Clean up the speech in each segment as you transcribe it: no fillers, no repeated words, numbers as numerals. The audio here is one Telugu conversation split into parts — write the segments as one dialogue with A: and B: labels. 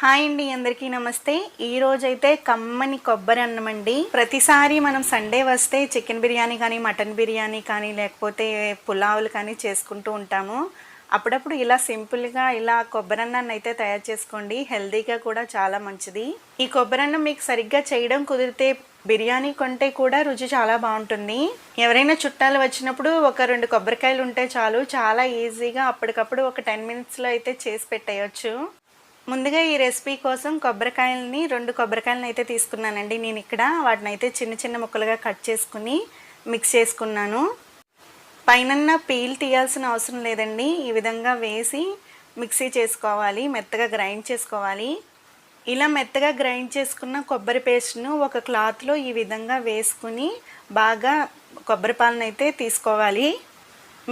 A: హాయ్ అండి, అందరికీ నమస్తే. ఈ రోజైతే కమ్మని కొబ్బరి అన్నం అండి. ప్రతిసారి మనం సండే వస్తే చికెన్ బిర్యానీ కానీ, మటన్ బిర్యానీ కానీ, లేకపోతే పులావులు కానీ చేసుకుంటూ ఉంటాము. అప్పుడప్పుడు ఇలా సింపుల్గా ఇలా కొబ్బరి అన్నాన్ని అయితే తయారు చేసుకోండి. హెల్తీగా కూడా చాలా మంచిది. ఈ కొబ్బరి అన్నం మీకు సరిగ్గా చేయడం కుదిరితే బిర్యానీ కొంటే కూడా రుచి చాలా బాగుంటుంది. ఎవరైనా చుట్టాలు వచ్చినప్పుడు ఒక 2 కొబ్బరికాయలు ఉంటే చాలు, చాలా ఈజీగా అప్పటికప్పుడు ఒక 10 మినిట్స్లో అయితే చేసి పెట్టేయచ్చు. ముందుగా ఈ రెసిపీ కోసం 2 కొబ్బరికాయలను అయితే తీసుకున్నానండి. నేను ఇక్కడ వాటిని అయితే చిన్న చిన్న ముక్కలుగా కట్ చేసుకుని మిక్స్ చేసుకున్నాను. పైన పీల్ తీయాల్సిన అవసరం లేదండి. ఈ విధంగా వేసి మిక్సీ చేసుకోవాలి, మెత్తగా గ్రైండ్ చేసుకోవాలి. ఇలా మెత్తగా గ్రైండ్ చేసుకున్న కొబ్బరి పేస్ట్ను ఒక క్లాత్లో ఈ విధంగా వేసుకుని బాగా కొబ్బరి పాలను అయితే తీసుకోవాలి.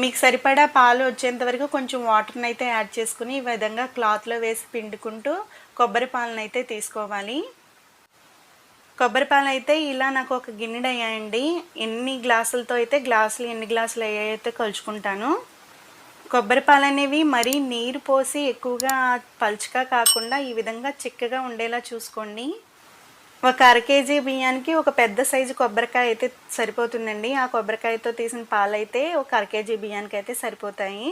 A: మీకు సరిపడా పాలు వచ్చేంత వరకు కొంచెం వాటర్ని అయితే యాడ్ చేసుకుని ఈ విధంగా క్లాత్లో వేసి పిండుకుంటూ కొబ్బరి పాలను అయితే తీసుకోవాలి. కొబ్బరి పాలు అయితే ఇలా నాకు ఒక గిన్నెడు అయ్యాయండి. ఎన్ని గ్లాసులతో అయితే ఎన్ని గ్లాసులు అయ్యాయితే కొలుచుకుంటాను. కొబ్బరి పాలు అనేవి మరీ నీరు పోసి ఎక్కువగా పలుచగా కాకుండా ఈ విధంగా చిక్కగా ఉండేలా చూసుకోండి. ఒక 1/2 కేజీ బియ్యానికి ఒక పెద్ద సైజు కొబ్బరికాయ అయితే సరిపోతుందండి. ఆ కొబ్బరికాయతో తీసిన పాలైతే ఒక 1/2 కేజీ బియ్యానికి అయితే సరిపోతాయి.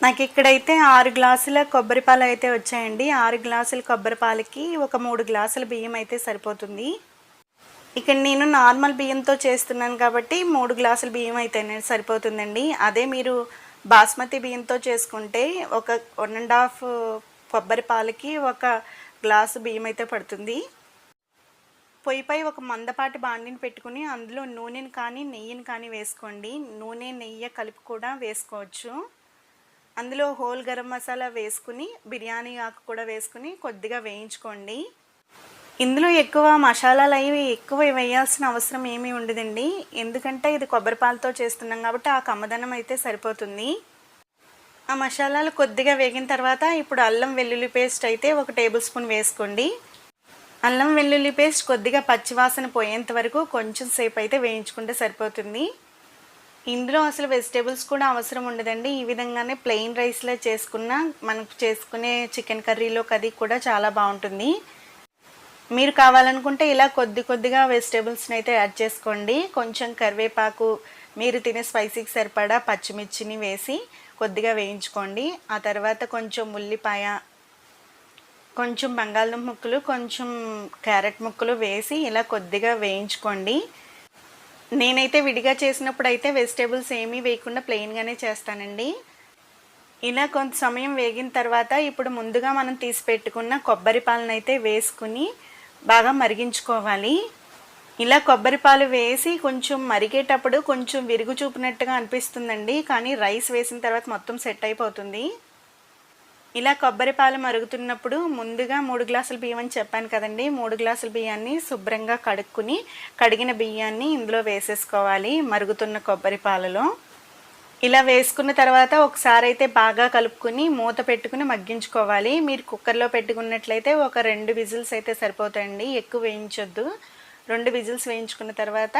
A: నాకు ఇక్కడైతే 6 గ్లాసుల కొబ్బరి పాలు అయితే వచ్చాయండి. 6 గ్లాసుల కొబ్బరి పాలకి ఒక 3 గ్లాసుల బియ్యం అయితే సరిపోతుంది. ఇక్కడ నేను నార్మల్ బియ్యంతో చేస్తున్నాను కాబట్టి 3 గ్లాసుల బియ్యం అయితే సరిపోతుందండి. అదే మీరు బాస్మతి బియ్యంతో చేసుకుంటే ఒక 1.5 కొబ్బరి పాలకి ఒక గ్లాసు బియ్యం అయితే పడుతుంది. పొయ్యిపై ఒక మందపాటి బాండిని పెట్టుకుని అందులో నూనెని కానీ నెయ్యిని కానీ వేసుకోండి. నూనె నెయ్యి కలిపి కూడా వేసుకోవచ్చు. అందులో హోల్ గరం మసాలా వేసుకుని బిర్యానీ ఆకు కూడా వేసుకుని కొద్దిగా వేయించుకోండి. ఇందులో ఎక్కువ మసాలాలు అవి ఎక్కువ వేయాల్సిన అవసరం ఏమీ ఉండదండి. ఎందుకంటే ఇది కొబ్బరి పాలతో చేస్తున్నాం కాబట్టి ఆ కమ్మదనం అయితే సరిపోతుంది. ఆ మసాలాలు కొద్దిగా వేగిన తర్వాత ఇప్పుడు అల్లం వెల్లుల్లి పేస్ట్ అయితే 1 టేబుల్ స్పూన్ వేసుకోండి. అల్లం వెల్లుల్లి పేస్ట్ కొద్దిగా పచ్చివాసన పోయేంత వరకు కొంచెం సేపు అయితే వేయించుకుంటే సరిపోతుంది. ఇందులో అసలు వెజిటేబుల్స్ కూడా అవసరం ఉండదండి. ఈ విధంగానే ప్లెయిన్ రైస్లో చేసుకున్న మనకు చేసుకునే చికెన్ కర్రీలోకి అది కూడా చాలా బాగుంటుంది. మీరు కావాలనుకుంటే ఇలా కొద్దిగా వెజిటేబుల్స్ని అయితే యాడ్ చేసుకోండి. కొంచెం కరివేపాకు, మీరు తినే స్పైసీకి సరిపడా పచ్చిమిర్చిని వేసి కొద్దిగా వేయించుకోండి. ఆ తర్వాత కొంచెం ఉల్లిపాయ, కొంచెం బంగాళదుంప ముక్కలు, కొంచెం క్యారెట్ ముక్కలు వేసి ఇలా కొద్దిగా వేయించుకోండి. నేనైతే విడిగా చేసినప్పుడు అయితే వెజిటేబుల్స్ ఏమీ వేయకుండా ప్లెయిన్గానే చేస్తానండి. ఇలా కొంత సమయం వేగిన తర్వాత ఇప్పుడు ముందుగా మనం తీసి పెట్టుకున్న కొబ్బరి పాలను అయితే వేసుకుని బాగా మరిగించుకోవాలి. ఇలా కొబ్బరి పాలు వేసి కొంచెం మరిగేటప్పుడు కొంచెం విరుగు చూపినట్టుగా అనిపిస్తుందండి, కానీ రైస్ వేసిన తర్వాత మొత్తం సెట్ అయిపోతుంది. ఇలా కొబ్బరి పాలు మరుగుతున్నప్పుడు ముందుగా 3 గ్లాసుల బియ్యం అని చెప్పాను కదండి. 3 గ్లాసుల బియ్యాన్ని శుభ్రంగా కడిగిన బియ్యాన్ని ఇందులో వేసేసుకోవాలి మరుగుతున్న కొబ్బరి పాలలో. ఇలా వేసుకున్న తర్వాత ఒకసారి అయితే బాగా కలుపుకుని మూత పెట్టుకుని మగ్గించుకోవాలి. మీరు కుక్కర్లో పెట్టుకున్నట్లయితే ఒక 2 విజిల్స్ అయితే సరిపోతాయండి, ఎక్కువ వేయించొద్దు. 2 విజిల్స్ వేయించుకున్న తర్వాత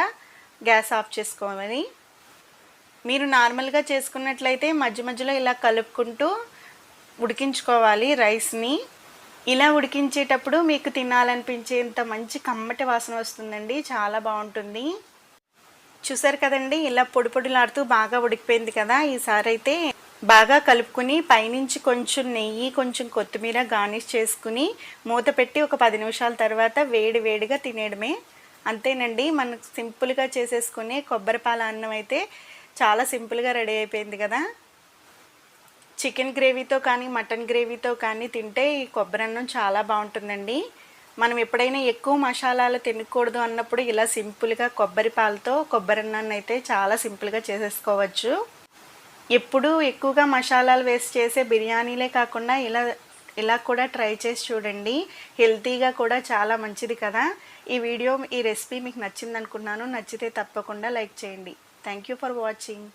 A: గ్యాస్ ఆఫ్ చేసుకోవాలి. మీరు నార్మల్గా చేసుకున్నట్లయితే మధ్యలో ఇలా కలుపుకుంటూ ఉడికించుకోవాలి రైస్ని. ఇలా ఉడికించేటప్పుడు మీకు తినాలనిపించేంత మంచి కమ్మటి వాసన వస్తుందండి, చాలా బాగుంటుంది. చూసారు కదండి, ఇలా పొడిలాడుతూ బాగా ఉడికిపోయింది కదా. ఈసారి అయితే బాగా కలుపుకుని పైనుంచి కొంచెం నెయ్యి, కొంచెం కొత్తిమీర గార్నిష్ చేసుకుని మూత పెట్టి ఒక 10 నిమిషాల తర్వాత వేడిగా తినేయడమే. అంతేనండి, మనకు సింపుల్గా చేసేసుకునే కొబ్బరి పాల అన్నం అయితే చాలా సింపుల్గా రెడీ అయిపోయింది కదా. చికెన్ గ్రేవీతో కానీ మటన్ గ్రేవీతో కానీ తింటే ఈ కొబ్బరి అన్నం చాలా బాగుంటుందండి. మనం ఎప్పుడైనా ఎక్కువ మసాలాలు తినకూడదు అన్నప్పుడు ఇలా సింపుల్గా కొబ్బరి పాలతో కొబ్బరి అన్నాన్ని అయితే చాలా సింపుల్గా చేసేసుకోవచ్చు. ఎప్పుడూ ఎక్కువగా మసాలాలు వేసి చేసే బిర్యానీలే కాకుండా ఇలా కూడా ట్రై చేసి చూడండి. హెల్తీగా కూడా చాలా మంచిది కదా. ఈ రెసిపీ మీకు నచ్చింది అనుకున్నాను. నచ్చితే తప్పకుండా లైక్ చేయండి. Thank you for watching.